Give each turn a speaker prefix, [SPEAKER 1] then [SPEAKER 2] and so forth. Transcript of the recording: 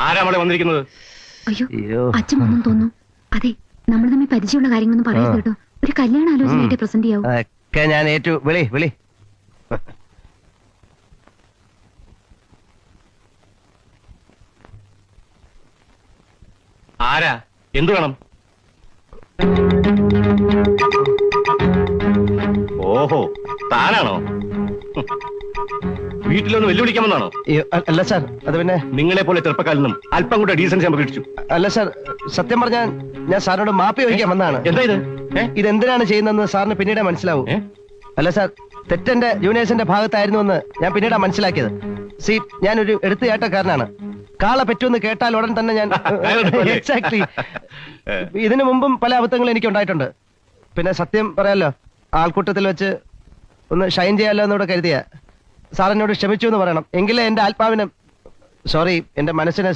[SPEAKER 1] ആരാ അവിടെ വന്നിരിക്കുന്നത്?
[SPEAKER 2] അയ്യോ അച്ഛൻ ഒന്നും തോന്നുന്നു. അതെ, നമ്മൾ തമ്മിൽ പരിചയമുള്ള കാര്യങ്ങളൊന്നും പറയരുത് കേട്ടോ. ഒരു കല്യാണ ആലോചനയായിട്ട് പ്രസന്റ് ചെയ്യാവൂ.
[SPEAKER 3] ഒക്കെ ഞാൻ ഏറ്റു. വിളി
[SPEAKER 1] ആരാ? എന്തു വേണം? ഓഹോ, താനാണോ? വീട്ടിലൊന്ന് വെല്ലുവിളിക്കാമെന്നാണോ?
[SPEAKER 3] അല്ല സാർ, അത് പിന്നെ
[SPEAKER 1] നിങ്ങളെ പോലെ ചെറുപ്പക്കാരിൽ നിന്നും അല്പം കൂടെ ഡീസൻസി ഞാൻ പ്രതീക്ഷിച്ചു.
[SPEAKER 3] അല്ല സാർ, സത്യം പറഞ്ഞാൽ ഞാൻ സാറിനോട് മാപ്പി ചോദിക്കാൻ വന്നതാണ്.
[SPEAKER 1] എന്താ ഇത്?
[SPEAKER 3] ഇതെന്തിനാണ് ചെയ്യുന്നതെന്ന് സാറിന് പിന്നീട് മനസ്സിലാവും. അല്ല സാർ, തെറ്റെന്റെ ജൂനിയേഴ്സിന്റെ ഭാഗത്തായിരുന്നുവെന്ന് ഞാൻ പിന്നീടാ മനസ്സിലാക്കിയത്. സി, ഞാനൊരു എടുത്തുചാട്ടക്കാരനാണ്. കാള പറ്റുമെന്ന് കേട്ടാൽ ഉടൻ തന്നെ ഞാൻ എക്സാക്ട്ലി. ഇതിനു മുമ്പും പല അബദ്ധങ്ങളും എനിക്ക് ഉണ്ടായിട്ടുണ്ട്. പിന്നെ സത്യം പറയാലോ, ആൾക്കൂട്ടത്തിൽ വെച്ച് ഒന്ന് ഷൈൻ ചെയ്യാലോ എന്നോട് കരുതിയ സാർ എന്നോട് ക്ഷമിച്ചു എന്ന് പറയണം. എങ്കിലേ എന്റെ ആത്മാവിന്, സോറി, എന്റെ മനസ്സിന്